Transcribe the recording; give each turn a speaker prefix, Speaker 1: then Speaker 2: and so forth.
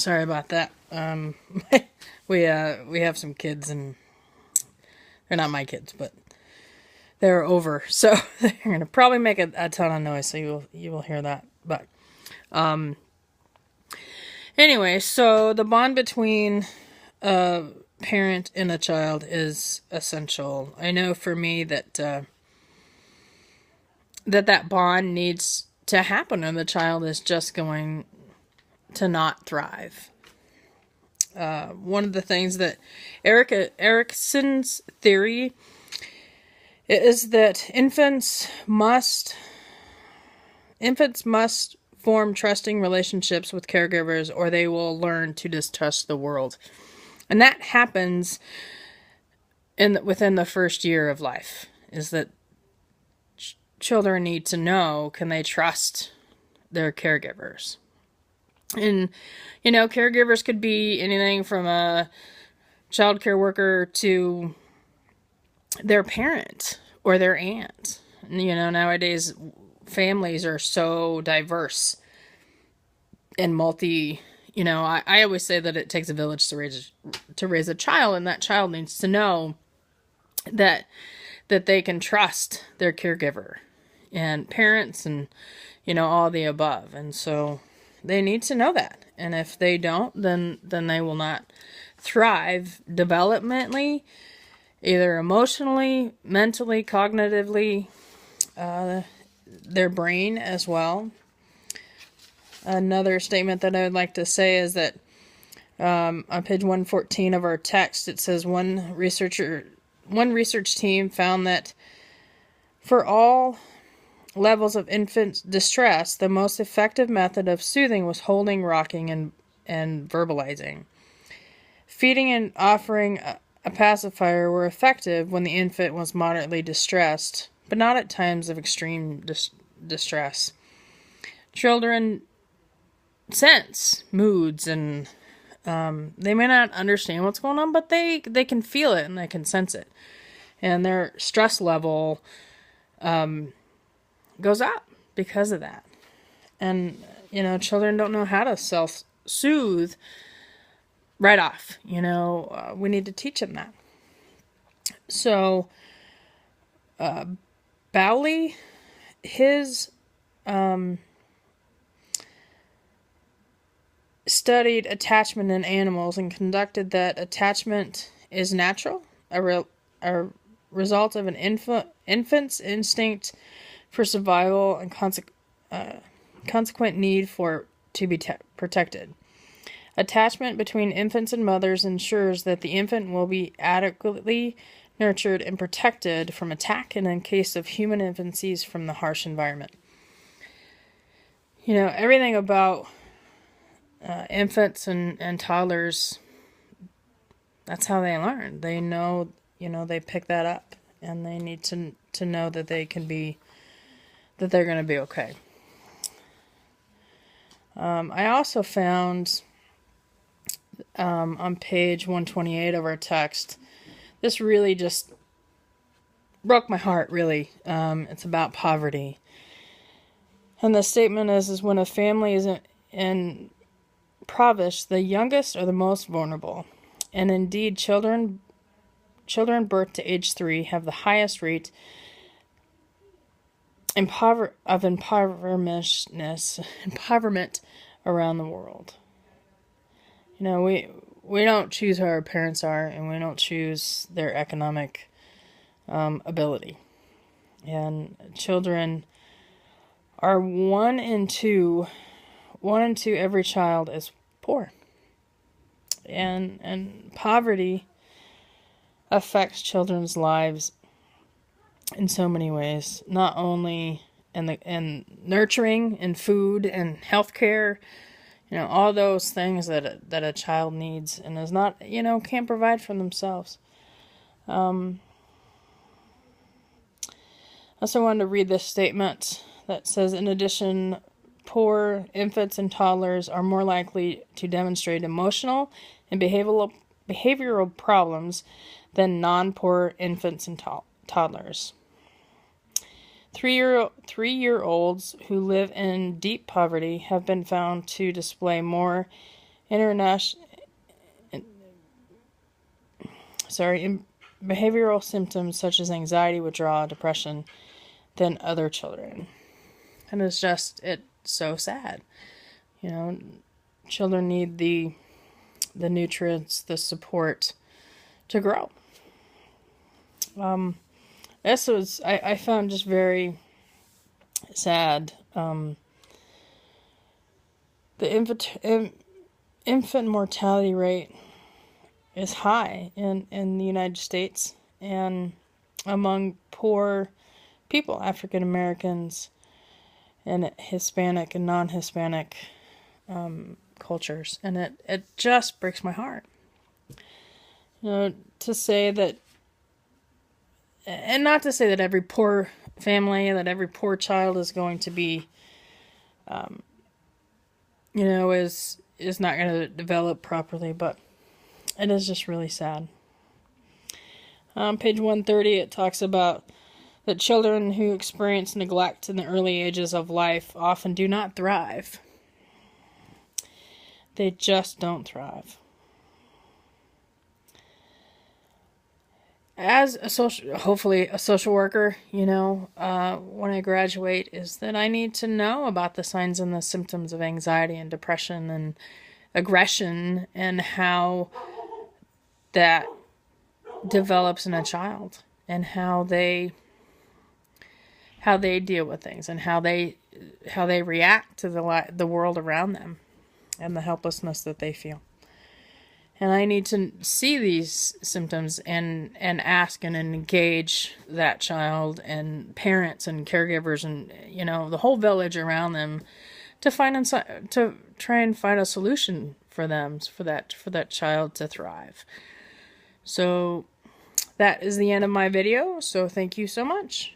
Speaker 1: Sorry about that. We have some kids, and they're not my kids, but they're over, so they're gonna probably make a ton of noise. So you will hear that. But anyway, so the bond between a parent and a child is essential. I know for me that that bond needs to happen, and the child is just going to not thrive. One of the things that Erickson's theory is that infants must form trusting relationships with caregivers, or they will learn to distrust the world, and that happens within the first year of life. Is that children need to know, can they trust their caregivers? And, caregivers could be anything from a child care worker to their parent or their aunt. Nowadays families are so diverse and I always say that it takes a village to raise a child, and that child needs to know that they can trust their caregiver and parents and, all the above. And so they need to know that. And if they don't, then they will not thrive developmentally, either emotionally, mentally, cognitively, their brain as well. Another statement that I would like to say is that on page 114 of our text, it says one research team found that for all levels of infant distress, the most effective method of soothing was holding, rocking, and verbalizing. Feeding and offering a pacifier were effective when the infant was moderately distressed, but not at times of extreme distress. Children sense moods, and they may not understand what's going on, but they can feel it and they can sense it. And their stress level goes up because of that. And, children don't know how to self-soothe right off. We need to teach them that. So, Bowley, his studied attachment in animals and conducted that attachment is natural, a result of an infant's instinct for survival and consequent need to be protected. Attachment between infants and mothers ensures that the infant will be adequately nurtured and protected from attack, and in case of human infancies, from the harsh environment. Everything about infants and toddlers, that's how they learn. They know, they pick that up, and they need to know that they're going to be okay. I also found on page 128 of our text, this really just broke my heart, really. It's about poverty. And the statement is when a family is impoverished, the youngest are the most vulnerable. And indeed, children birth to age 3 have the highest rate of impoverment around the world. We don't choose who our parents are, and we don't choose their economic ability. And children are one in two every child is poor. And poverty affects children's lives in so many ways, not only in nurturing and food and healthcare, all those things that a child needs and is not, can't provide for themselves. I also wanted to read this statement that says, in addition, poor infants and toddlers are more likely to demonstrate emotional and behavioral problems than non-poor infants and toddlers. Three-year-olds who live in deep poverty have been found to display more international, behavioral symptoms such as anxiety, withdrawal, depression than other children. And it's so sad. You know, children need the nutrients, the support to grow. This was, I found just very sad. The infant mortality rate is high in the United States and among poor people, African Americans and Hispanic and non-Hispanic cultures. And it just breaks my heart. You know, to say that, and not to say that every poor family, that every poor child is going to be, you know, is not going to develop properly, but it is just really sad. On page 130, it talks about that children who experience neglect in the early ages of life often do not thrive. They just don't thrive. As hopefully a social worker, you know, when I graduate, is that I need to know about the signs and the symptoms of anxiety and depression and aggression and how that develops in a child and how they deal with things and how they react to the world around them and the helplessness that they feel. And I need to see these symptoms and ask and engage that child and parents and caregivers and, you know, the whole village around them to try and find a solution for them, for that child to thrive. So that is the end of my video. So thank you so much.